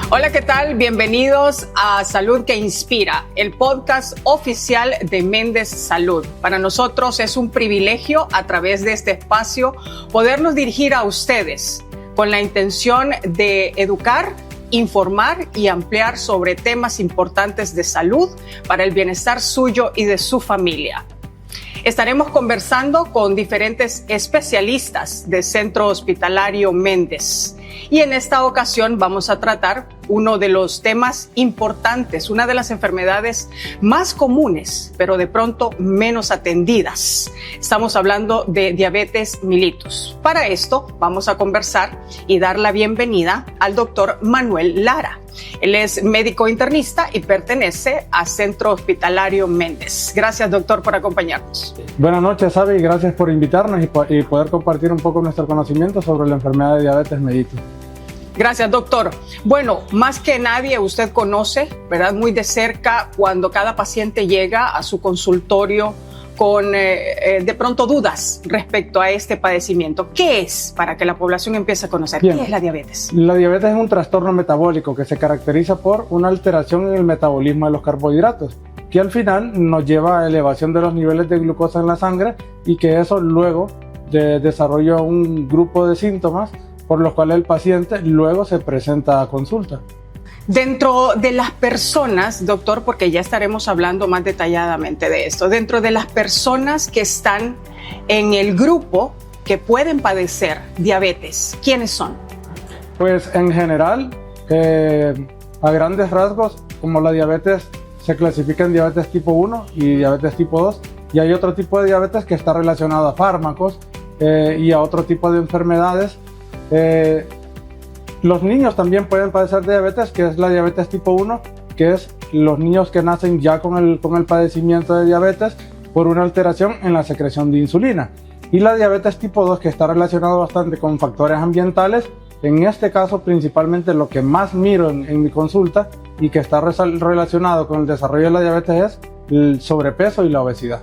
Hola, ¿qué tal? Bienvenidos a Salud que Inspira, el podcast oficial de Méndez Salud. Para nosotros es un privilegio a través de este espacio podernos dirigir a ustedes con la intención de educar, informar y ampliar sobre temas importantes de salud para el bienestar suyo y de su familia. Estaremos conversando con diferentes especialistas del Centro Hospitalario Méndez. Y en esta ocasión vamos a tratar uno de los temas importantes, una de las enfermedades más comunes, pero de pronto menos atendidas. Estamos hablando de diabetes mellitus. Para esto vamos a conversar y dar la bienvenida al doctor Manuel Lara. Él es médico internista y pertenece al Centro Hospitalario Méndez. Gracias, doctor, por acompañarnos. Buenas noches, Sabi, y gracias por invitarnos y poder compartir un poco nuestro conocimiento sobre la enfermedad de diabetes mellitus. Gracias, doctor. Bueno, más que nadie usted conoce, ¿verdad?, muy de cerca cuando cada paciente llega a su consultorio con de pronto dudas respecto a este padecimiento. ¿Qué es, para que la población empiece a conocer? Bien. ¿Qué es la diabetes? La diabetes es un trastorno metabólico que se caracteriza por una alteración en el metabolismo de los carbohidratos, que al final nos lleva a elevación de los niveles de glucosa en la sangre y que eso luego desarrolla un grupo de síntomas por los cuales el paciente luego se presenta a consulta. Dentro de las personas, doctor, porque ya estaremos hablando más detalladamente de esto, dentro de las personas que están en el grupo que pueden padecer diabetes, ¿quiénes son? Pues en general, a grandes rasgos, como la diabetes se clasifica en diabetes tipo 1 y diabetes tipo 2, y hay otro tipo de diabetes que está relacionado a fármacos y a otro tipo de enfermedades. Los niños también pueden padecer diabetes, que es la diabetes tipo 1, que es los niños que nacen ya con el padecimiento de diabetes por una alteración en la secreción de insulina. Y la diabetes tipo 2, que está relacionado bastante con factores ambientales, en este caso principalmente lo que más miro en mi consulta y que está relacionado con el desarrollo de la diabetes es el sobrepeso y la obesidad.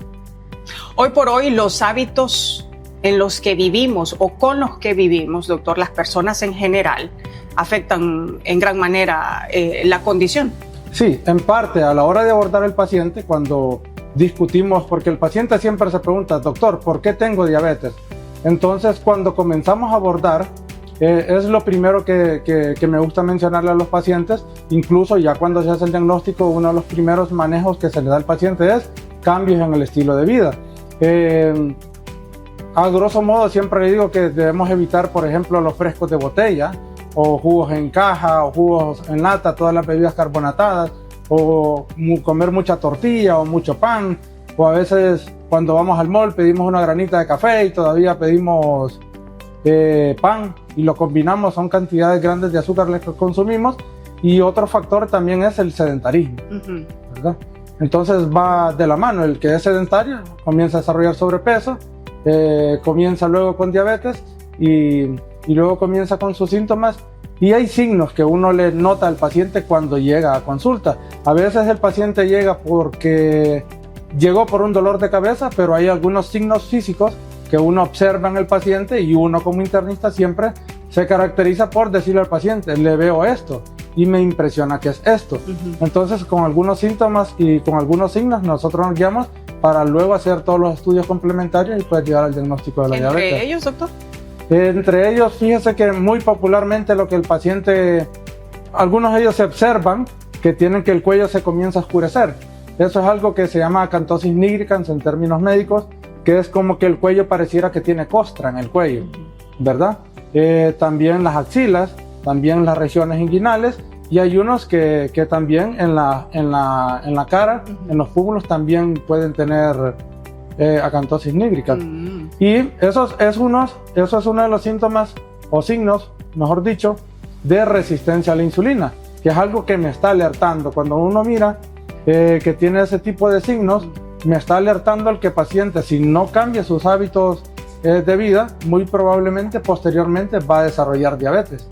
Hoy por hoy los hábitos en los que vivimos o con los que vivimos, doctor, las personas en general, afectan en gran manera la condición. Sí, en parte a la hora de abordar al paciente, cuando discutimos, porque el paciente siempre se pregunta, doctor, ¿por qué tengo diabetes? Entonces, cuando comenzamos a abordar, es lo primero que me gusta mencionarle a los pacientes. Incluso ya cuando se hace el diagnóstico, uno de los primeros manejos que se le da al paciente es cambios en el estilo de vida. A grosso modo siempre le digo que debemos evitar, por ejemplo, los frescos de botella o jugos en caja o jugos en lata, todas las bebidas carbonatadas, o comer mucha tortilla o mucho pan, o a veces cuando vamos al mall pedimos una granita de café y todavía pedimos pan y lo combinamos, son cantidades grandes de azúcar que consumimos. Y otro factor también es el sedentarismo, ¿verdad? Entonces va de la mano, el que es sedentario comienza a desarrollar sobrepeso, comienza luego con diabetes y luego comienza con sus síntomas, y hay signos que uno le nota al paciente cuando llega a consulta. A veces el paciente llega porque llegó por un dolor de cabeza, pero hay algunos signos físicos que uno observa en el paciente y uno como internista siempre se caracteriza por decirle al paciente, le veo esto y me impresiona que es esto. Entonces, con algunos síntomas y con algunos signos nosotros nos guiamos para luego hacer todos los estudios complementarios y poder llegar al diagnóstico de la diabetes. ¿Entre ellos, doctor? Entre ellos, fíjese que muy popularmente lo que el paciente, algunos de ellos se observan que tienen que el cuello se comienza a oscurecer. Eso es algo que se llama acantosis nigricans en términos médicos, que es como que el cuello pareciera que tiene costra en el cuello, ¿verdad? También las axilas, también las regiones inguinales, y hay unos que también en la cara, en los pómulos también pueden tener acantosis nigricans. Y eso es uno de los síntomas o signos, mejor dicho, de resistencia a la insulina, que es algo que me está alertando. Cuando uno mira que tiene ese tipo de signos, me está alertando al que el paciente, si no cambia sus hábitos de vida, muy probablemente posteriormente va a desarrollar diabetes,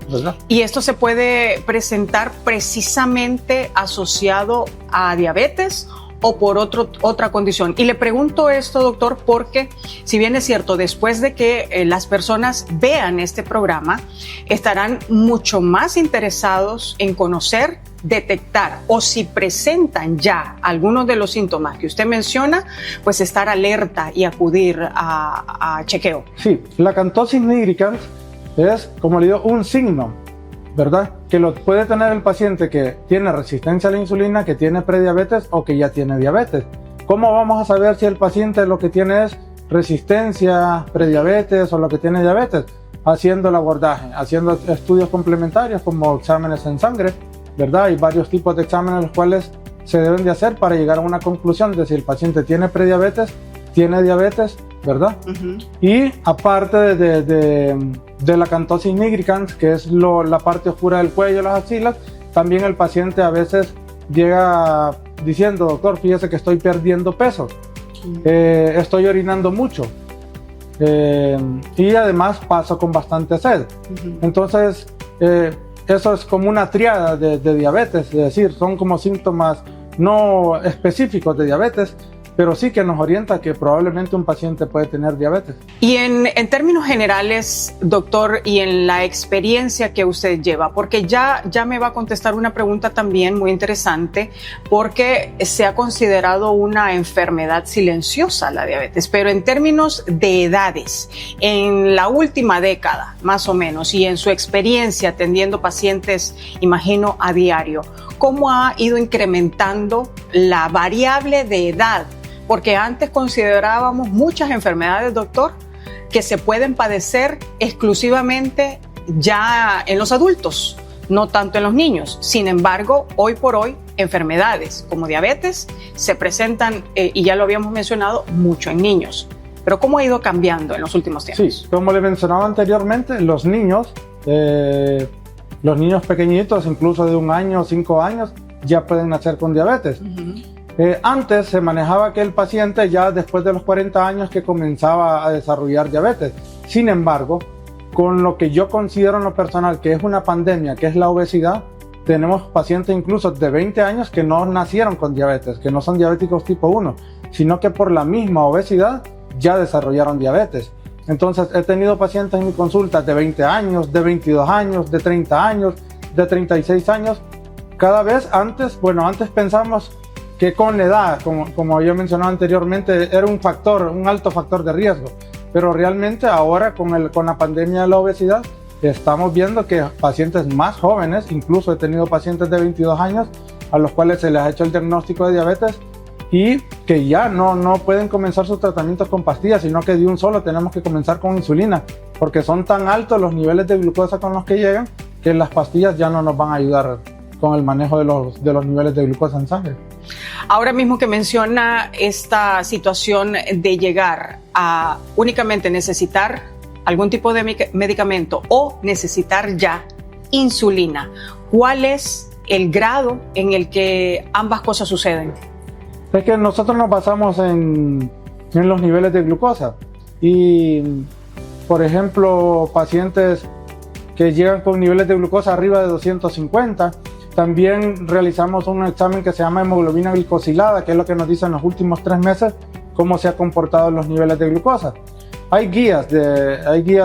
¿verdad? ¿Y esto se puede presentar precisamente asociado a diabetes o por otra condición. Y le pregunto esto, doctor, porque si bien es cierto, después de que las personas vean este programa, estarán mucho más interesados en conocer, detectar o si presentan ya algunos de los síntomas que usted menciona, pues estar alerta y acudir a chequeo. Sí, la acantosis nigricans es, como le digo, un signo, ¿verdad? Que lo puede tener el paciente que tiene resistencia a la insulina, que tiene prediabetes o que ya tiene diabetes. ¿Cómo vamos a saber si el paciente lo que tiene es resistencia, prediabetes o lo que tiene diabetes? Haciendo el abordaje, haciendo estudios complementarios como exámenes en sangre, ¿verdad? Hay varios tipos de exámenes los cuales se deben de hacer para llegar a una conclusión de si el paciente tiene prediabetes, tiene diabetes, ¿verdad? Y aparte de la acantosis nigricans, que es la parte oscura del cuello, las axilas, también el paciente a veces llega diciendo, doctor, fíjese que estoy perdiendo peso, estoy orinando mucho, y además paso con bastante sed. Entonces, eso es como una triada de diabetes, es decir, son como síntomas no específicos de diabetes, pero sí que nos orienta que probablemente un paciente puede tener diabetes. Y en términos generales, doctor, y en la experiencia que usted lleva, porque ya me va a contestar una pregunta también muy interesante, porque se ha considerado una enfermedad silenciosa la diabetes, pero en términos de edades, en la última década, más o menos, y en su experiencia atendiendo pacientes, imagino, a diario, ¿cómo ha ido incrementando la variable de edad? Porque antes considerábamos muchas enfermedades, doctor, que se pueden padecer exclusivamente ya en los adultos, no tanto en los niños. Sin embargo, hoy por hoy, enfermedades como diabetes se presentan, y ya lo habíamos mencionado, mucho en niños. Pero ¿cómo ha ido cambiando en los últimos tiempos? Sí, como le mencionaba anteriormente, los niños pequeñitos, incluso de 1 año, 5 años, ya pueden nacer con diabetes. Antes se manejaba que el paciente ya después de los 40 años que comenzaba a desarrollar diabetes. Sin embargo, con lo que yo considero en lo personal que es una pandemia, que es la obesidad, tenemos pacientes incluso de 20 años que no nacieron con diabetes, que no son diabéticos tipo 1, sino que por la misma obesidad ya desarrollaron diabetes. Entonces he tenido pacientes en mi consulta de 20 años, de 22 años, de 30 años, de 36 años. Cada vez antes pensamos que con la edad, como yo mencionaba anteriormente, era un alto factor de riesgo. Pero realmente ahora con la pandemia de la obesidad, estamos viendo que pacientes más jóvenes, incluso he tenido pacientes de 22 años, a los cuales se les ha hecho el diagnóstico de diabetes y que ya no pueden comenzar sus tratamientos con pastillas, sino que de un solo tenemos que comenzar con insulina, porque son tan altos los niveles de glucosa con los que llegan, que las pastillas ya no nos van a ayudar con el manejo de los niveles de glucosa en sangre. Ahora mismo que menciona esta situación de llegar a únicamente necesitar algún tipo de medicamento o necesitar ya insulina, ¿cuál es el grado en el que ambas cosas suceden? Es que nosotros nos basamos en los niveles de glucosa y, por ejemplo, pacientes que llegan con niveles de glucosa arriba de 250, también realizamos un examen que se llama hemoglobina glicosilada, que es lo que nos dice en los últimos 3 meses cómo se ha comportado los niveles de glucosa. Hay guías,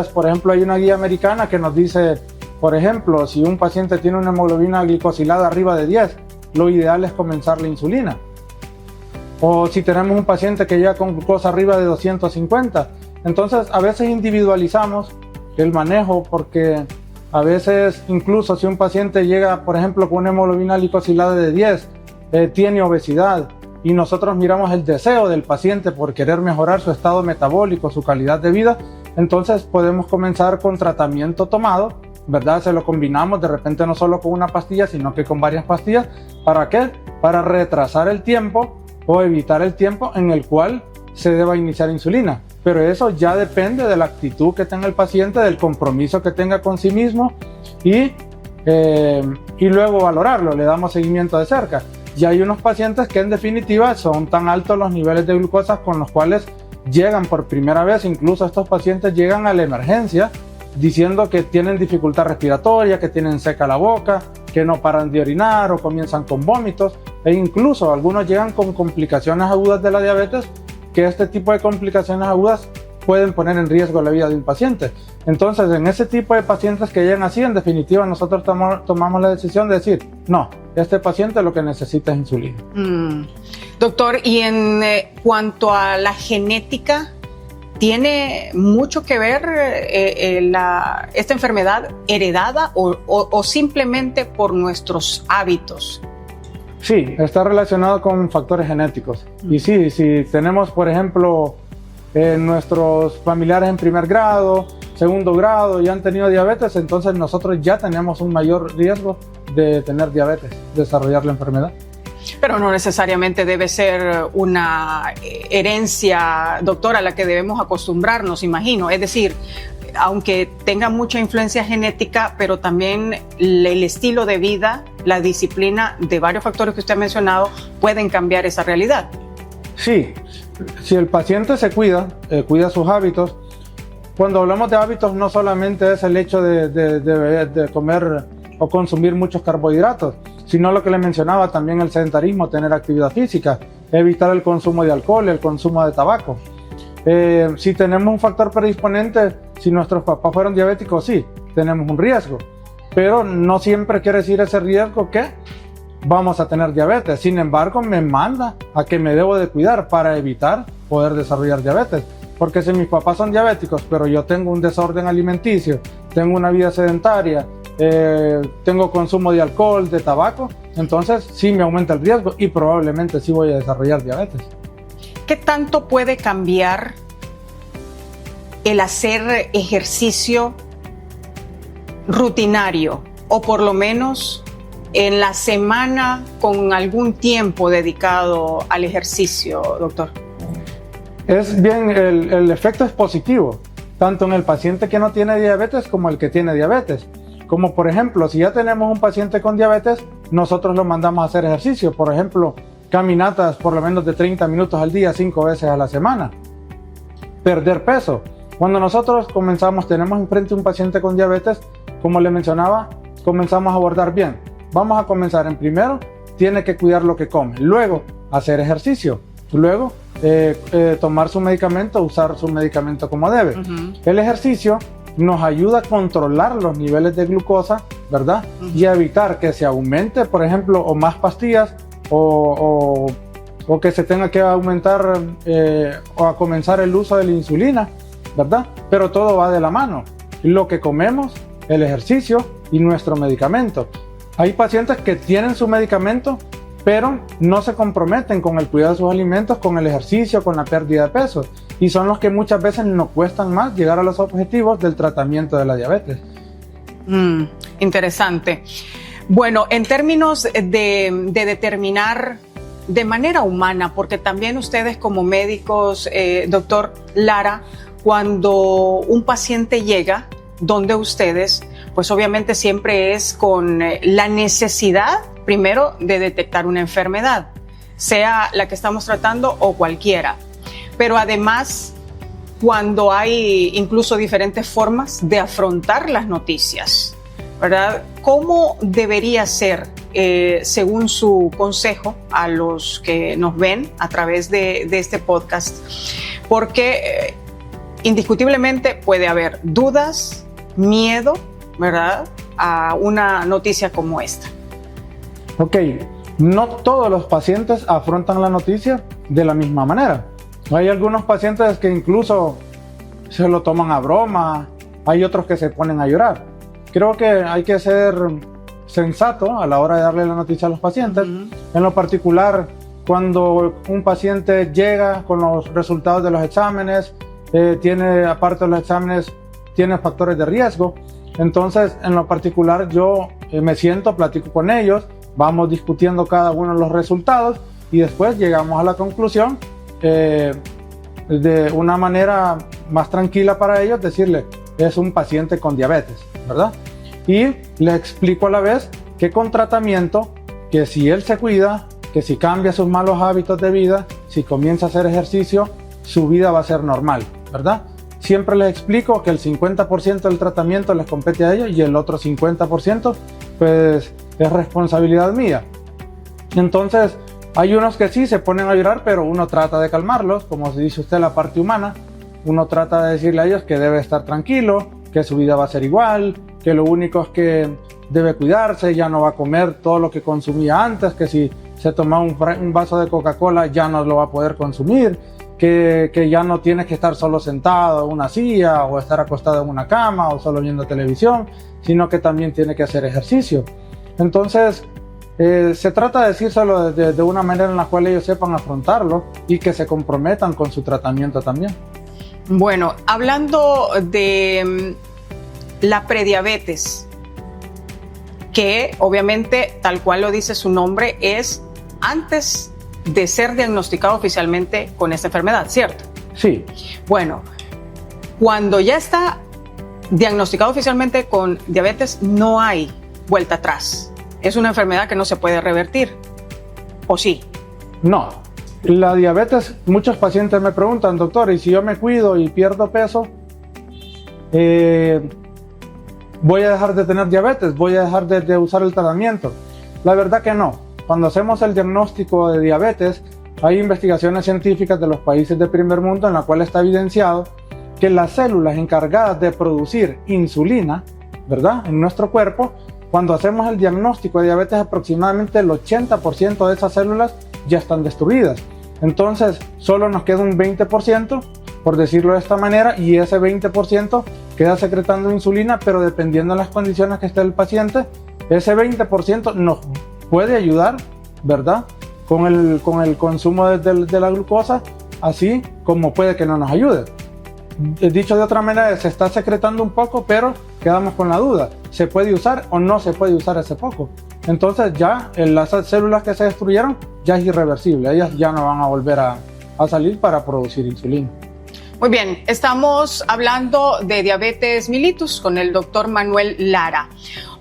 por ejemplo, hay una guía americana que nos dice, por ejemplo, si un paciente tiene una hemoglobina glicosilada arriba de 10, lo ideal es comenzar la insulina. O si tenemos un paciente que llega con glucosa arriba de 250. Entonces, a veces individualizamos el manejo porque a veces, incluso si un paciente llega, por ejemplo, con una hemoglobina glicosilada de 10, tiene obesidad y nosotros miramos el deseo del paciente por querer mejorar su estado metabólico, su calidad de vida, entonces podemos comenzar con tratamiento tomado, ¿verdad? Se lo combinamos de repente no solo con una pastilla, sino que con varias pastillas. ¿Para qué? Para retrasar el tiempo o evitar el tiempo en el cual se deba iniciar insulina. Pero eso ya depende de la actitud que tenga el paciente, del compromiso que tenga con sí mismo y luego valorarlo, le damos seguimiento de cerca. Y hay unos pacientes que en definitiva son tan altos los niveles de glucosa con los cuales llegan por primera vez, incluso estos pacientes llegan a la emergencia diciendo que tienen dificultad respiratoria, que tienen seca la boca, que no paran de orinar o comienzan con vómitos. e incluso algunos llegan con complicaciones agudas de la diabetes, que este tipo de complicaciones agudas pueden poner en riesgo la vida de un paciente. Entonces, en ese tipo de pacientes que llegan así, en definitiva, nosotros tomamos la decisión de decir, no, este paciente lo que necesita es insulina. Doctor, y en cuanto a la genética, ¿tiene mucho que ver esta enfermedad heredada o simplemente por nuestros hábitos? Sí, está relacionado con factores genéticos. Y sí, si tenemos, por ejemplo, nuestros familiares en primer grado, segundo grado y han tenido diabetes, entonces nosotros ya tenemos un mayor riesgo de tener diabetes, desarrollar la enfermedad. Pero no necesariamente debe ser una herencia, doctor, a la que debemos acostumbrarnos, imagino. Es decir, aunque tenga mucha influencia genética, pero también el estilo de vida, la disciplina de varios factores que usted ha mencionado pueden cambiar esa realidad. Sí, si el paciente se cuida sus hábitos. Cuando hablamos de hábitos, no solamente es el hecho de comer o consumir muchos carbohidratos, sino lo que le mencionaba también, el sedentarismo, tener actividad física, evitar el consumo de alcohol, el consumo de tabaco. Si tenemos un factor predisponente, si nuestros papás fueron diabéticos, sí, tenemos un riesgo, pero no siempre quiere decir ese riesgo que vamos a tener diabetes. Sin embargo, me manda a que me debo de cuidar para evitar poder desarrollar diabetes. Porque si mis papás son diabéticos, pero yo tengo un desorden alimenticio, tengo una vida sedentaria, tengo consumo de alcohol, de tabaco, entonces sí me aumenta el riesgo y probablemente sí voy a desarrollar diabetes. ¿Qué tanto puede cambiar el hacer ejercicio rutinario o por lo menos en la semana con algún tiempo dedicado al ejercicio, doctor? Es bien, el efecto es positivo, tanto en el paciente que no tiene diabetes como el que tiene diabetes. Como por ejemplo, si ya tenemos un paciente con diabetes, nosotros lo mandamos a hacer ejercicio, por ejemplo, caminatas por lo menos de 30 minutos al día, 5 veces a la semana. Perder peso. Cuando nosotros tenemos enfrente un paciente con diabetes, como le mencionaba, comenzamos a abordar bien. Vamos a comenzar en primero, tiene que cuidar lo que come, luego hacer ejercicio, luego tomar su medicamento, usar su medicamento como debe. El ejercicio nos ayuda a controlar los niveles de glucosa, ¿verdad? Y a evitar que se aumente, por ejemplo, o más pastillas o que se tenga que aumentar o a comenzar el uso de la insulina, ¿verdad? Pero todo va de la mano. Lo que comemos, el ejercicio y nuestro medicamento. Hay pacientes que tienen su medicamento, pero no se comprometen con el cuidado de sus alimentos, con el ejercicio, con la pérdida de peso. Y son los que muchas veces nos cuestan más llegar a los objetivos del tratamiento de la diabetes. Interesante. Bueno, en términos de determinar de manera humana, porque también ustedes como médicos, doctor Lara, cuando un paciente llega donde ustedes, pues obviamente siempre es con la necesidad, primero, de detectar una enfermedad, sea la que estamos tratando o cualquiera. Pero además, cuando hay incluso diferentes formas de afrontar las noticias, ¿verdad? ¿Cómo debería ser, según su consejo, a los que nos ven a través de este podcast? Porque indiscutiblemente puede haber dudas, miedo, ¿verdad?, a una noticia como esta. Ok, no todos los pacientes afrontan la noticia de la misma manera. Hay algunos pacientes que incluso se lo toman a broma, hay otros que se ponen a llorar. Creo que hay que ser sensato a la hora de darle la noticia a los pacientes. En lo particular, cuando un paciente llega con los resultados de los exámenes, aparte de los exámenes, tiene factores de riesgo. Entonces, en lo particular, yo me siento, platico con ellos, vamos discutiendo cada uno de los resultados y después llegamos a la conclusión de una manera más tranquila para ellos, decirle, es un paciente con diabetes, ¿verdad? Y le explico a la vez que con tratamiento, que si él se cuida, que si cambia sus malos hábitos de vida, si comienza a hacer ejercicio, su vida va a ser normal, ¿verdad? Siempre les explico que el 50% del tratamiento les compete a ellos y el otro 50% pues es responsabilidad mía. Entonces, hay unos que sí se ponen a llorar, pero uno trata de calmarlos, como se dice usted, la parte humana. Uno trata de decirle a ellos que debe estar tranquilo, que su vida va a ser igual, que lo único es que debe cuidarse, ya no va a comer todo lo que consumía antes, que si se toma un vaso de Coca-Cola ya no lo va a poder consumir, que ya no tiene que estar solo sentado en una silla o estar acostado en una cama o solo viendo televisión, sino que también tiene que hacer ejercicio. Entonces, se trata de decírselo de una manera en la cual ellos sepan afrontarlo y que se comprometan con su tratamiento también. Bueno, hablando de la prediabetes, que obviamente, tal cual lo dice su nombre, es antes de ser diagnosticado oficialmente con esta enfermedad, ¿cierto? Sí. Bueno, cuando ya está diagnosticado oficialmente con diabetes, no hay vuelta atrás. Es una enfermedad que no se puede revertir, ¿o sí? No. La diabetes, muchos pacientes me preguntan, doctor, ¿y si yo me cuido y pierdo peso, voy a dejar de tener diabetes? ¿Voy a dejar de usar el tratamiento? La verdad que no. Cuando hacemos el diagnóstico de diabetes, hay investigaciones científicas de los países de primer mundo en la cual está evidenciado que las células encargadas de producir insulina, ¿verdad?, en nuestro cuerpo, cuando hacemos el diagnóstico de diabetes, aproximadamente el 80% de esas células ya están destruidas. Entonces, solo nos queda un 20%, por decirlo de esta manera, y ese 20% queda secretando insulina, pero dependiendo de las condiciones que esté el paciente, ese 20% nos puede ayudar, ¿verdad?, con el consumo de la glucosa, así como puede que no nos ayude. Dicho de otra manera, se está secretando un poco, pero quedamos con la duda, ¿se puede usar o no se puede usar ese poco? Entonces ya las células que se destruyeron ya es irreversible, ellas ya no van a volver a salir para producir insulina. Muy bien, estamos hablando de diabetes mellitus con el doctor Manuel Lara.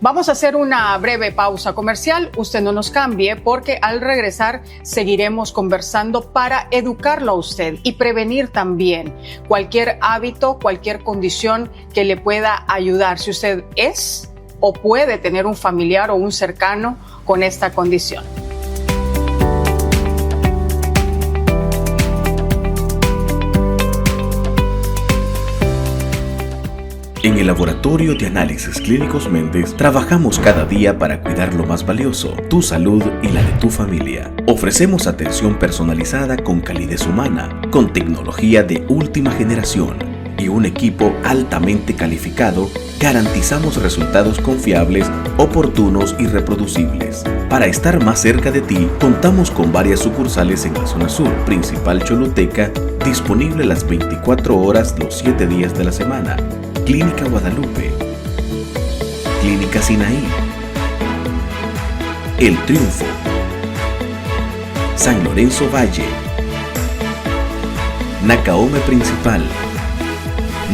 Vamos a hacer una breve pausa comercial. Usted no nos cambie porque al regresar seguiremos conversando para educarlo a usted y prevenir también cualquier hábito, cualquier condición que le pueda ayudar si usted es o puede tener un familiar o un cercano con esta condición. En el Laboratorio de Análisis Clínicos Méndez trabajamos cada día para cuidar lo más valioso, tu salud y la de tu familia. Ofrecemos atención personalizada con calidez humana, con tecnología de última generación y un equipo altamente calificado. Garantizamos resultados confiables, oportunos y reproducibles. Para estar más cerca de ti, contamos con varias sucursales en la zona sur, Principal Choluteca, disponible las 24 horas los 7 días de la semana. Clínica Guadalupe, Clínica Sinaí, El Triunfo, San Lorenzo Valle, Nacaome Principal,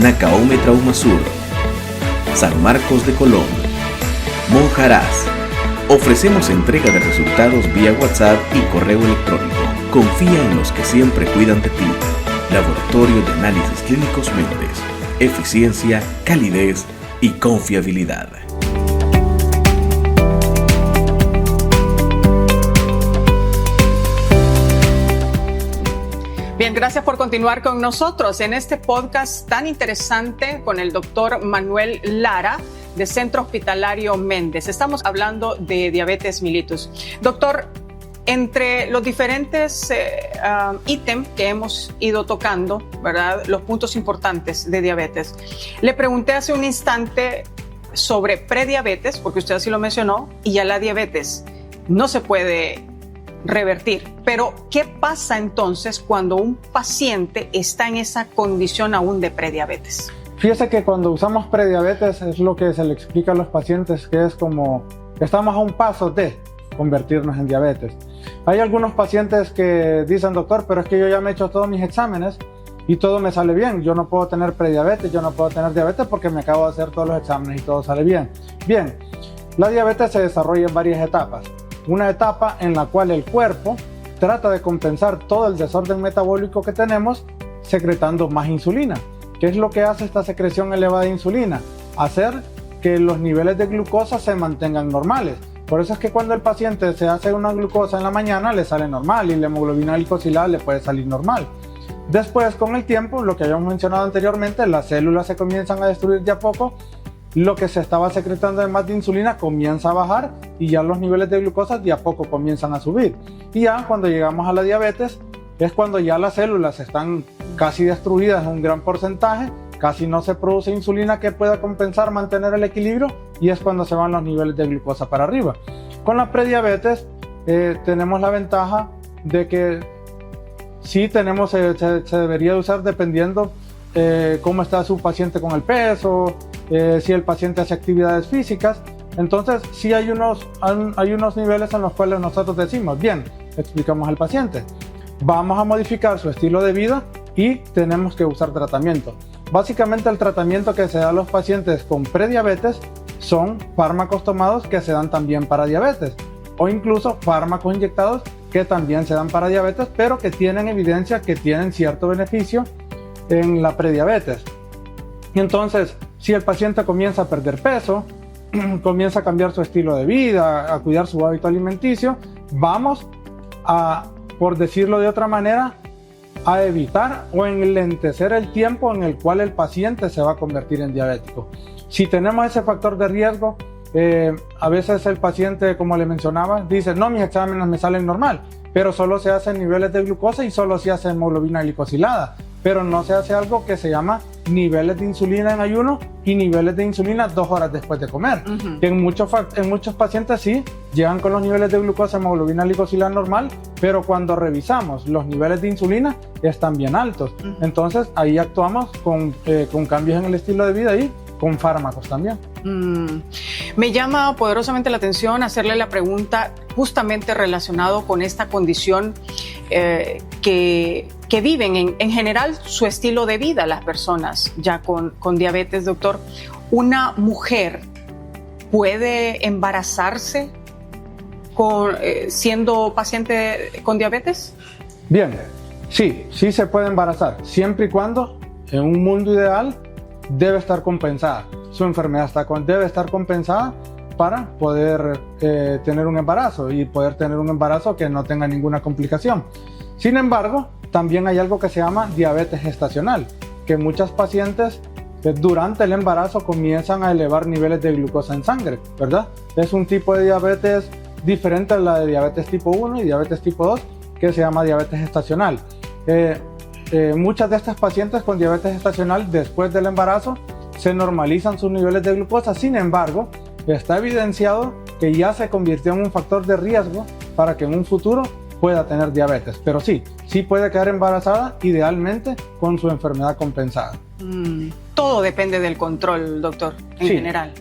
Nacaome Trauma Sur, San Marcos de Colón, Monjarás. Ofrecemos entrega de resultados vía WhatsApp y correo electrónico. Confía en los que siempre cuidan de ti. Laboratorio de Análisis Clínicos Méndez. Eficiencia, calidez y confiabilidad. Bien, gracias por continuar con nosotros en este podcast tan interesante con el doctor Manuel Lara de Centro Hospitalario Méndez. Estamos hablando de diabetes mellitus. Doctor, entre los diferentes ítems que hemos ido tocando, ¿verdad?, los puntos importantes de diabetes, le pregunté hace un instante sobre prediabetes, porque usted así lo mencionó, y ya la diabetes no se puede revertir. Pero, ¿qué pasa entonces cuando un paciente está en esa condición aún de prediabetes? Fíjese que cuando usamos prediabetes es lo que se le explica a los pacientes, que es como estamos a un paso de convertirnos en diabetes. Hay algunos pacientes que dicen, doctor, pero es que yo ya me he hecho todos mis exámenes y todo me sale bien. Yo no puedo tener prediabetes, yo no puedo tener diabetes porque me acabo de hacer todos los exámenes y todo sale bien. Bien, la diabetes se desarrolla en varias etapas. Una etapa en la cual el cuerpo trata de compensar todo el desorden metabólico que tenemos secretando más insulina. ¿Qué es lo que hace esta secreción elevada de insulina? Hacer que los niveles de glucosa se mantengan normales. Por eso es que cuando el paciente se hace una glucosa en la mañana le sale normal y la hemoglobina glicosilada le puede salir normal. Después, con el tiempo, lo que habíamos mencionado anteriormente, las células se comienzan a destruir de a poco, lo que se estaba secretando de más de insulina comienza a bajar y ya los niveles de glucosa de a poco comienzan a subir. Y ya cuando llegamos a la diabetes es cuando ya las células están casi destruidas en un gran porcentaje, casi no se produce insulina que pueda compensar, mantener el equilibrio, y es cuando se van los niveles de glucosa para arriba. Con la prediabetes tenemos la ventaja de que sí tenemos, se debería usar dependiendo cómo está su paciente con el peso, si el paciente hace actividades físicas. Entonces sí hay unos niveles en los cuales nosotros decimos, bien, explicamos al paciente, vamos a modificar su estilo de vida y tenemos que usar tratamiento. Básicamente el tratamiento que se da a los pacientes con prediabetes son fármacos tomados que se dan también para diabetes, o incluso fármacos inyectados que también se dan para diabetes, pero que tienen evidencia que tienen cierto beneficio en la prediabetes. Y entonces, si el paciente comienza a perder peso, comienza a cambiar su estilo de vida, a cuidar su hábito alimenticio, vamos a, por decirlo de otra manera, a evitar o enlentecer el tiempo en el cual el paciente se va a convertir en diabético. Si tenemos ese factor de riesgo, a veces el paciente, como le mencionaba, dice, no, mis exámenes me salen normal, pero solo se hacen niveles de glucosa y solo se hace hemoglobina glicosilada, pero no se hace algo que se llama niveles de insulina en ayuno y niveles de insulina 2 horas después de comer. En muchos pacientes sí llegan con los niveles de glucosa, hemoglobina glicosilada normal, pero cuando revisamos los niveles de insulina están bien altos. Entonces ahí actuamos con cambios en el estilo de vida y con fármacos también. Me llama poderosamente la atención hacerle la pregunta justamente relacionado con esta condición que viven en general su estilo de vida las personas ya con diabetes, doctor. ¿Una mujer puede embarazarse siendo paciente con diabetes? Bien, sí se puede embarazar, siempre y cuando en un mundo ideal debe estar compensada. Su enfermedad debe estar compensada para poder tener un embarazo y poder tener un embarazo que no tenga ninguna complicación. Sin embargo, también hay algo que se llama diabetes gestacional, que muchas pacientes durante el embarazo comienzan a elevar niveles de glucosa en sangre, ¿verdad? Es un tipo de diabetes diferente a la de diabetes tipo 1 y diabetes tipo 2, que se llama diabetes gestacional. Muchas de estas pacientes con diabetes gestacional después del embarazo se normalizan sus niveles de glucosa. Sin embargo, está evidenciado que ya se convirtió en un factor de riesgo para que en un futuro pueda tener diabetes. Pero sí puede quedar embarazada, idealmente con su enfermedad compensada. Todo depende del control, doctor, en general.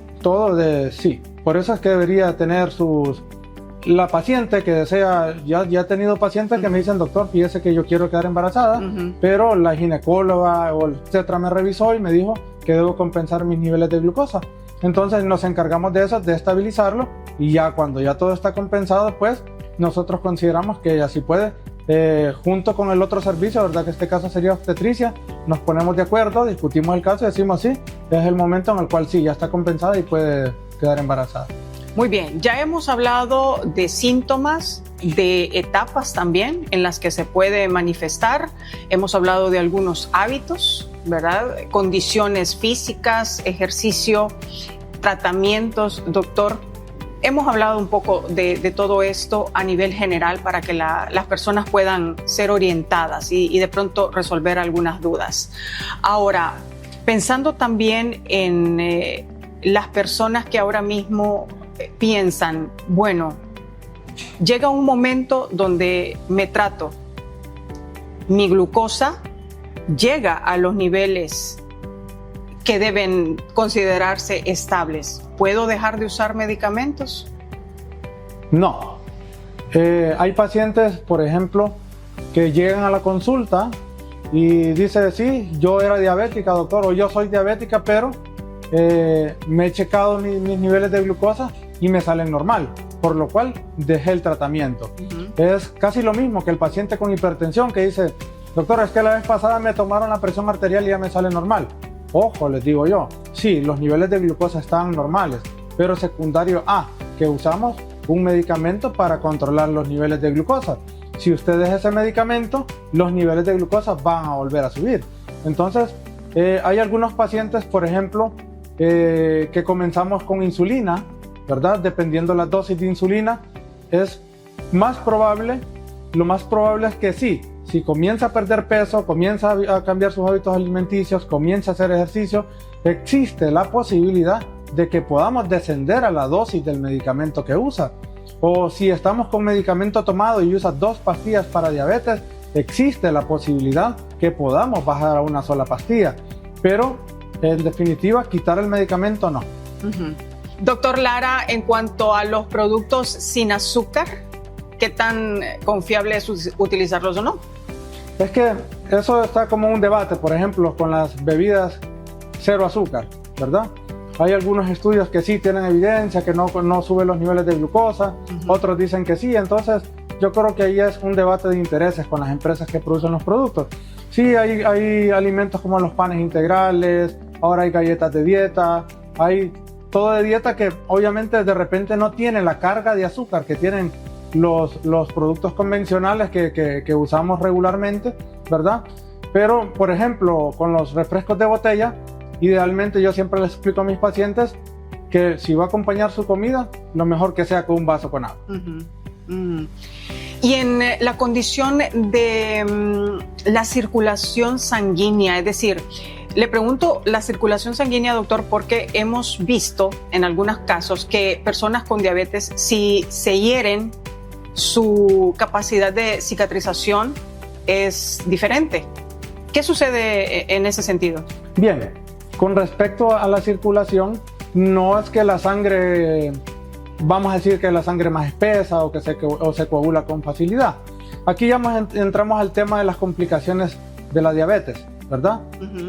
Sí. Por eso es que debería tener la paciente que desea, ya he tenido pacientes que me dicen, doctor, fíjese que yo quiero quedar embarazada, pero la ginecóloga o etcétera me revisó y me dijo que debo compensar mis niveles de glucosa. Entonces nos encargamos de eso, de estabilizarlo, y ya cuando ya todo está compensado, pues nosotros consideramos que ella sí puede, junto con el otro servicio, ¿verdad? Que en este caso sería obstetricia, nos ponemos de acuerdo, discutimos el caso y decimos sí, es el momento en el cual sí, ya está compensada y puede quedar embarazada. Muy bien, ya hemos hablado de síntomas, de etapas también en las que se puede manifestar. Hemos hablado de algunos hábitos, ¿verdad? Condiciones físicas, ejercicio, tratamientos, doctor. Hemos hablado un poco de todo esto a nivel general para que las personas puedan ser orientadas y de pronto resolver algunas dudas. Ahora, pensando también en las personas que ahora mismo piensan, bueno, llega un momento donde me trato, mi glucosa llega a los niveles que deben considerarse estables. ¿Puedo dejar de usar medicamentos? No. Hay pacientes, por ejemplo, que llegan a la consulta y dicen, sí, yo era diabética, doctor, o yo soy diabética, pero me he checado mis niveles de glucosa y me salen normal, por lo cual dejé el tratamiento. Es casi lo mismo que el paciente con hipertensión que dice, doctor, es que la vez pasada me tomaron la presión arterial y ya me sale normal. Ojo, les digo yo, sí, los niveles de glucosa están normales, pero secundario A, que usamos un medicamento para controlar los niveles de glucosa. Si usted deja ese medicamento, los niveles de glucosa van a volver a subir. Entonces, hay algunos pacientes, por ejemplo, que comenzamos con insulina, ¿verdad? Dependiendo la dosis de insulina, es más probable, lo más probable es que sí, si comienza a perder peso, comienza a cambiar sus hábitos alimenticios, comienza a hacer ejercicio, existe la posibilidad de que podamos descender a la dosis del medicamento que usa. O si estamos con medicamento tomado y usa 2 pastillas para diabetes, existe la posibilidad que podamos bajar a una sola pastilla. Pero en definitiva, quitar el medicamento no. Doctor Lara, en cuanto a los productos sin azúcar, ¿qué tan confiable es utilizarlos o no? Es que eso está como un debate, por ejemplo, con las bebidas cero azúcar, ¿verdad? Hay algunos estudios que sí tienen evidencia, que no suben los niveles de glucosa, otros dicen que sí, entonces yo creo que ahí es un debate de intereses con las empresas que producen los productos. Sí, hay alimentos como los panes integrales, ahora hay galletas de dieta, hay todo de dieta que obviamente de repente no tiene la carga de azúcar que tienen los productos convencionales que usamos regularmente, ¿verdad? Pero, por ejemplo, con los refrescos de botella, idealmente yo siempre les explico a mis pacientes que si va a acompañar su comida, lo mejor que sea con un vaso con agua. Y en la condición de la circulación sanguínea, es decir, le pregunto la circulación sanguínea, doctor, porque hemos visto en algunos casos que personas con diabetes, si se hieren, su capacidad de cicatrización es diferente. ¿Qué sucede en ese sentido? Bien, con respecto a la circulación, no es que la sangre, vamos a decir que la sangre más espesa o que se coagula con facilidad. Aquí ya entramos al tema de las complicaciones de la diabetes, ¿verdad?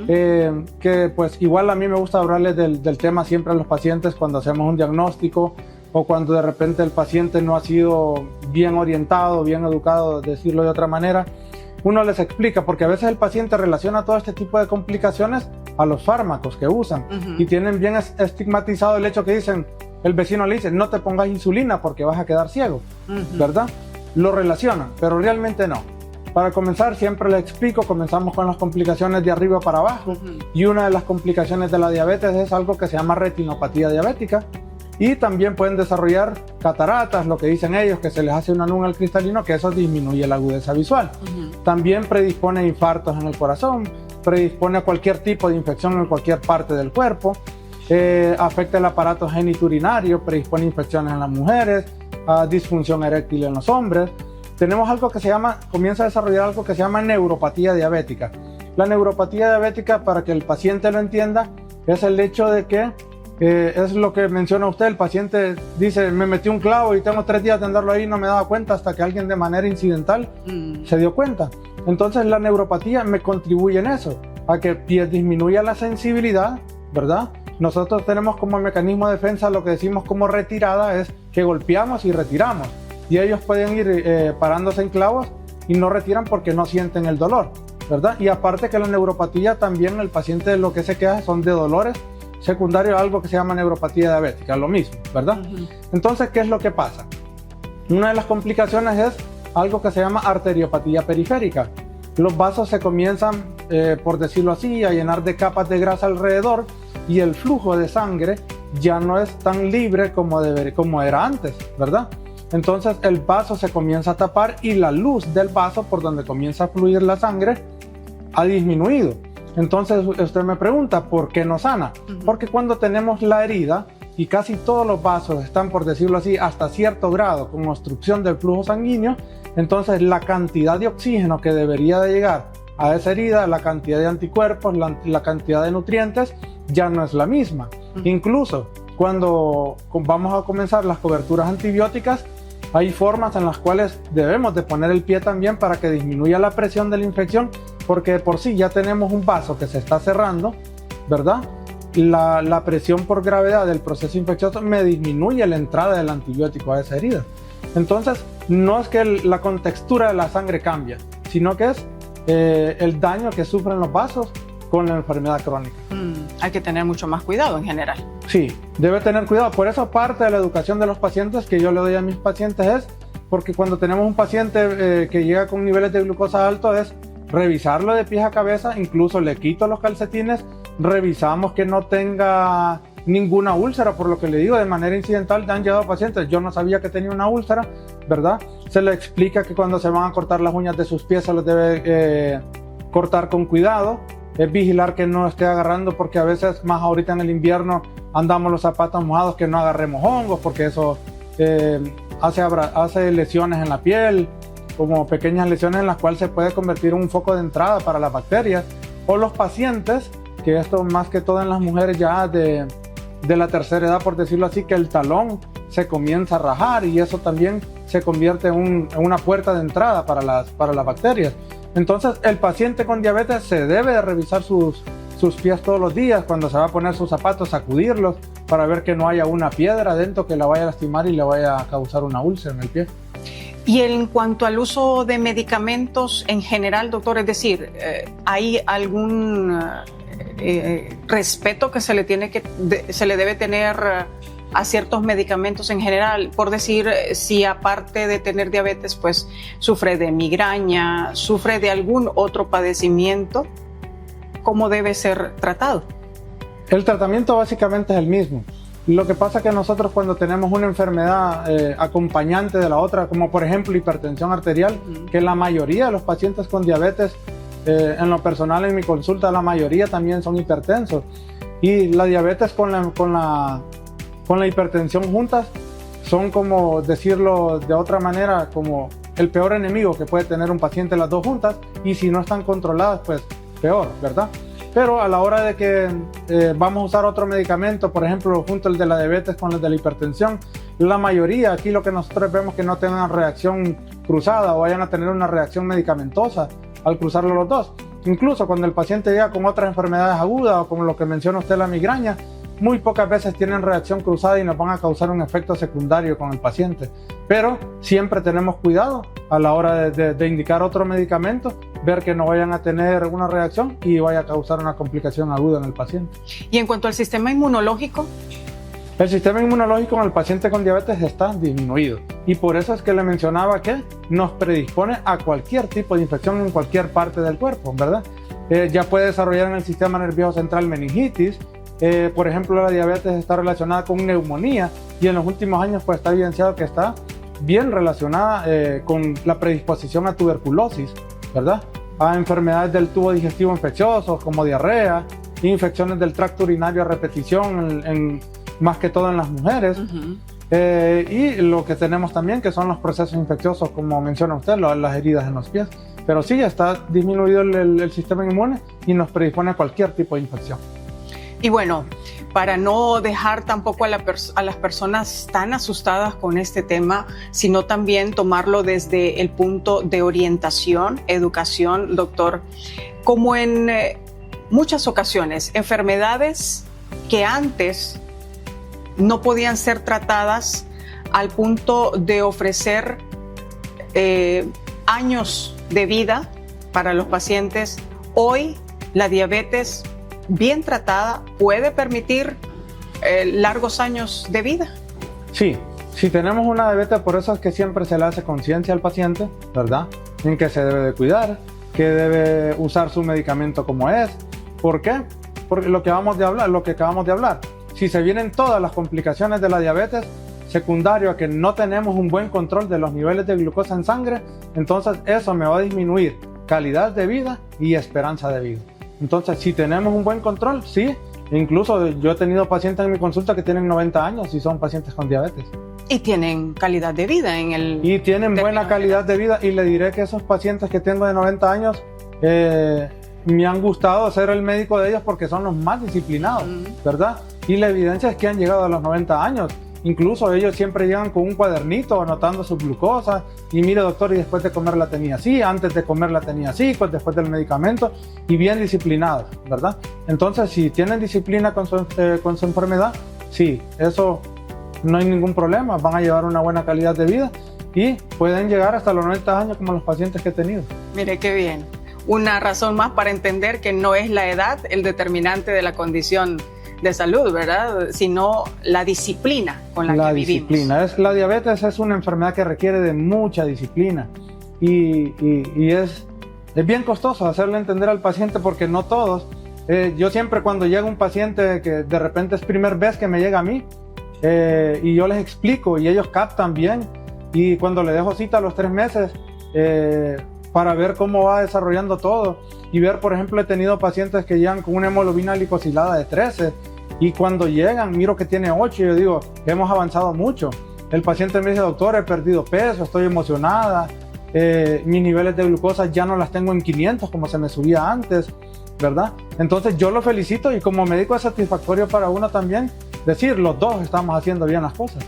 Que pues igual a mí me gusta hablarles del tema siempre a los pacientes cuando hacemos un diagnóstico o cuando de repente el paciente no ha sido bien orientado, bien educado, decirlo de otra manera. Uno les explica, porque a veces el paciente relaciona todo este tipo de complicaciones a los fármacos que usan y tienen bien estigmatizado el hecho que dicen, el vecino le dice, no te pongas insulina porque vas a quedar ciego, ¿verdad? Lo relacionan, pero realmente no. Para comenzar, siempre les explico, comenzamos con las complicaciones de arriba para abajo y una de las complicaciones de la diabetes es algo que se llama retinopatía diabética y también pueden desarrollar cataratas, lo que dicen ellos, que se les hace un anúngulo cristalino, que eso disminuye la agudeza visual. También predispone a infartos en el corazón, predispone a cualquier tipo de infección en cualquier parte del cuerpo, afecta el aparato genitourinario, predispone a infecciones en las mujeres, a disfunción eréctil en los hombres. Tenemos algo que comienza a desarrollar algo que se llama neuropatía diabética. La neuropatía diabética, para que el paciente lo entienda, es el hecho de que es lo que menciona usted, el paciente dice, me metí un clavo y tengo 3 días de andarlo ahí y no me daba cuenta hasta que alguien de manera incidental se dio cuenta. Entonces la neuropatía me contribuye en eso, a que disminuya la sensibilidad, ¿verdad? Nosotros tenemos como mecanismo de defensa lo que decimos como retirada, es que golpeamos y retiramos. Y ellos pueden ir parándose en clavos y no retiran porque no sienten el dolor, ¿verdad? Y aparte que la neuropatía también el paciente lo que se queja son de dolores secundarios a algo que se llama neuropatía diabética, lo mismo, ¿verdad? Entonces, ¿qué es lo que pasa? Una de las complicaciones es algo que se llama arteriopatía periférica. Los vasos se comienzan, por decirlo así, a llenar de capas de grasa alrededor y el flujo de sangre ya no es tan libre como era antes, ¿verdad? Entonces el vaso se comienza a tapar y la luz del vaso por donde comienza a fluir la sangre ha disminuido. Entonces usted me pregunta, ¿por qué no sana? Porque cuando tenemos la herida y casi todos los vasos están, por decirlo así, hasta cierto grado con obstrucción del flujo sanguíneo, entonces la cantidad de oxígeno que debería de llegar a esa herida, la cantidad de anticuerpos, la cantidad de nutrientes, ya no es la misma. Incluso cuando vamos a comenzar las coberturas antibióticas, hay formas en las cuales debemos de poner el pie también para que disminuya la presión de la infección, porque de por sí ya tenemos un vaso que se está cerrando, ¿verdad? La presión por gravedad del proceso infeccioso me disminuye la entrada del antibiótico a esa herida. Entonces, no es que la contextura de la sangre cambia, sino que es el daño que sufren los vasos con la enfermedad crónica. Hay que tener mucho más cuidado en general. Sí, debe tener cuidado. Por eso parte de la educación de los pacientes que yo le doy a mis pacientes es, porque cuando tenemos un paciente que llega con niveles de glucosa altos, es revisarlo de pies a cabeza, incluso le quito los calcetines, revisamos que no tenga ninguna úlcera, por lo que le digo, de manera incidental han llegado pacientes, yo no sabía que tenía una úlcera, ¿verdad? Se le explica que cuando se van a cortar las uñas de sus pies se los debe cortar con cuidado, es vigilar que no esté agarrando, porque a veces, más ahorita en el invierno, andamos los zapatos mojados, que no agarremos hongos, porque eso hace lesiones en la piel, como pequeñas lesiones en las cuales se puede convertir en un foco de entrada para las bacterias. O los pacientes, que esto más que todo en las mujeres ya de la tercera edad, por decirlo así, que el talón se comienza a rajar y eso también se convierte en una puerta de entrada para las bacterias. Entonces el paciente con diabetes se debe de revisar sus pies todos los días, cuando se va a poner sus zapatos, sacudirlos para ver que no haya una piedra dentro que la vaya a lastimar y le vaya a causar una úlcera en el pie. Y en cuanto al uso de medicamentos en general, doctor, es decir, ¿hay algún respeto que se le debe tener a ciertos medicamentos en general? Por decir, si aparte de tener diabetes, pues sufre de migraña, sufre de algún otro padecimiento, ¿cómo debe ser tratado? El tratamiento básicamente es el mismo. Lo que pasa es que nosotros, cuando tenemos una enfermedad acompañante de la otra, como por ejemplo hipertensión arterial, que la mayoría de los pacientes con diabetes, en lo personal en mi consulta, la mayoría también son hipertensos, y la diabetes con la hipertensión juntas son, como decirlo de otra manera, como el peor enemigo que puede tener un paciente, las dos juntas, y si no están controladas, pues peor, ¿verdad? Pero a la hora de que vamos a usar otro medicamento, por ejemplo, junto el de la diabetes con el de la hipertensión, la mayoría, aquí lo que nosotros vemos, que no tengan reacción cruzada o vayan a tener una reacción medicamentosa al cruzarlo los dos. Incluso cuando el paciente llega con otras enfermedades agudas o como lo que menciona usted, la migraña, muy pocas veces tienen reacción cruzada y nos van a causar un efecto secundario con el paciente. Pero siempre tenemos cuidado a la hora de indicar otro medicamento, ver que no vayan a tener una reacción y vaya a causar una complicación aguda en el paciente. Y en cuanto al sistema inmunológico, el sistema inmunológico en el paciente con diabetes está disminuido, y por eso es que le mencionaba que nos predispone a cualquier tipo de infección en cualquier parte del cuerpo, ¿verdad? Ya puede desarrollar en el sistema nervioso central meningitis. Por ejemplo, la diabetes está relacionada con neumonía, y en los últimos años pues está evidenciado que está bien relacionada con la predisposición a tuberculosis, ¿verdad? A enfermedades del tubo digestivo infecciosos como diarrea, infecciones del tracto urinario a repetición, más que todo en las mujeres. Y lo que tenemos también, que son los procesos infecciosos, como menciona usted, las heridas en los pies. Pero sí, está disminuido el sistema inmune y nos predispone a cualquier tipo de infección. Y bueno, para no dejar tampoco a las personas tan asustadas con este tema, sino también tomarlo desde el punto de orientación, educación, doctor, como en muchas ocasiones, enfermedades que antes no podían ser tratadas al punto de ofrecer años de vida para los pacientes, hoy la diabetes bien tratada puede permitir largos años de vida. Sí, si tenemos una diabetes, por eso es que siempre se le hace conciencia al paciente, ¿verdad? En que se debe de cuidar, que debe usar su medicamento como es. ¿Por qué? Porque lo que acabamos de hablar, si se vienen todas las complicaciones de la diabetes, secundario a que no tenemos un buen control de los niveles de glucosa en sangre, entonces eso me va a disminuir calidad de vida y esperanza de vida. Entonces, si tenemos un buen control, sí. Incluso yo he tenido pacientes en mi consulta que tienen 90 años y son pacientes con diabetes. Y tienen calidad de vida Y tienen buena calidad de vida. Y le diré que esos pacientes que tengo de 90 años me han gustado ser el médico de ellos porque son los más disciplinados, ¿verdad? Y la evidencia es que han llegado a los 90 años. Incluso ellos siempre llegan con un cuadernito anotando su glucosa. Y mire, doctor, y después de comer la tenía así, antes de comer la tenía así, pues después del medicamento, y bien disciplinados, ¿verdad? Entonces, si tienen disciplina con su enfermedad, sí, eso no hay ningún problema, van a llevar una buena calidad de vida y pueden llegar hasta los 90 años como los pacientes que he tenido. Mire qué bien. Una razón más para entender que no es la edad el determinante de la condición de salud, ¿verdad? Sino la disciplina con la que vivimos. La diabetes es una enfermedad que requiere de mucha disciplina y es bien costoso hacerle entender al paciente porque no todos. Yo siempre cuando llega un paciente que de repente es primera vez que me llega a mí y yo les explico y ellos captan bien y cuando le dejo cita a los 3 meses para ver cómo va desarrollando todo y ver, por ejemplo, he tenido pacientes que llegan con una hemoglobina glicosilada de 13 y cuando llegan miro que tiene 8 y yo digo, hemos avanzado mucho. El paciente me dice, doctor, he perdido peso, estoy emocionada, mis niveles de glucosa ya no las tengo en 500 como se me subía antes, ¿verdad? Entonces yo lo felicito y como médico es satisfactorio para uno también decir, los dos estamos haciendo bien las cosas.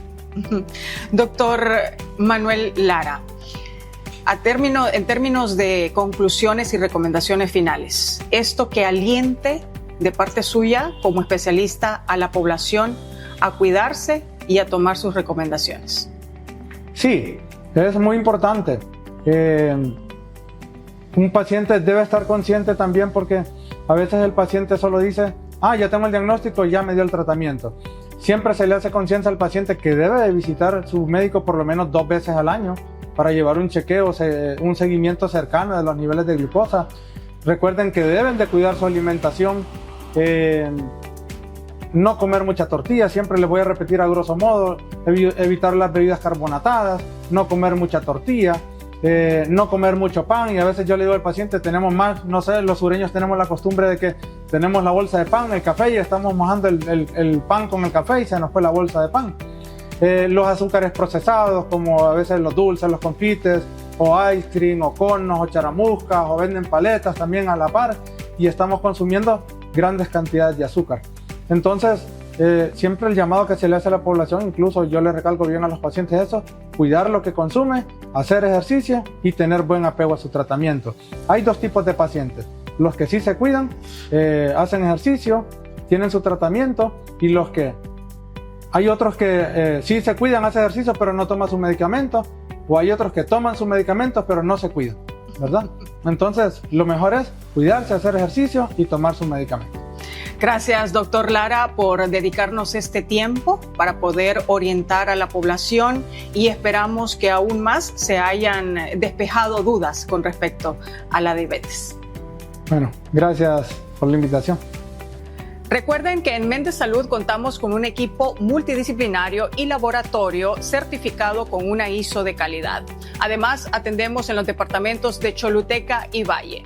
Doctor Manuel Lara, en términos de conclusiones y recomendaciones finales, esto que aliente de parte suya como especialista a la población a cuidarse y a tomar sus recomendaciones. Sí, es muy importante. Un paciente debe estar consciente también porque a veces el paciente solo dice, ya tengo el diagnóstico y ya me dio el tratamiento. Siempre se le hace conciencia al paciente que debe de visitar a su médico por lo menos 2 veces al año para llevar un chequeo, un seguimiento cercano de los niveles de glucosa. Recuerden que deben de cuidar su alimentación, no comer mucha tortilla, siempre les voy a repetir a grosso modo, evitar las bebidas carbonatadas, no comer mucha tortilla, no comer mucho pan y a veces yo le digo al paciente, tenemos más, no sé, los sureños tenemos la costumbre de que tenemos la bolsa de pan, el café y estamos mojando el pan con el café y se nos fue la bolsa de pan. Los azúcares procesados como a veces los dulces, los confites o ice cream o conos o charamuscas o venden paletas también a la par y estamos consumiendo grandes cantidades de azúcar. Entonces siempre el llamado que se le hace a la población, incluso yo le recalco bien a los pacientes eso, cuidar lo que consume, hacer ejercicio y tener buen apego a su tratamiento. Hay 2 tipos de pacientes, los que sí se cuidan, hacen ejercicio, tienen su tratamiento y los que hay otros que sí se cuidan, hacen ejercicio pero no toman su medicamento o hay otros que toman sus medicamentos pero no se cuidan, ¿verdad? Entonces lo mejor es cuidarse, hacer ejercicio y tomar su medicamento. Gracias, doctor Lara, por dedicarnos este tiempo para poder orientar a la población y esperamos que aún más se hayan despejado dudas con respecto a la diabetes. Bueno, gracias por la invitación. Recuerden que en Méndez Salud contamos con un equipo multidisciplinario y laboratorio certificado con una ISO de calidad. Además, atendemos en los departamentos de Choluteca y Valle.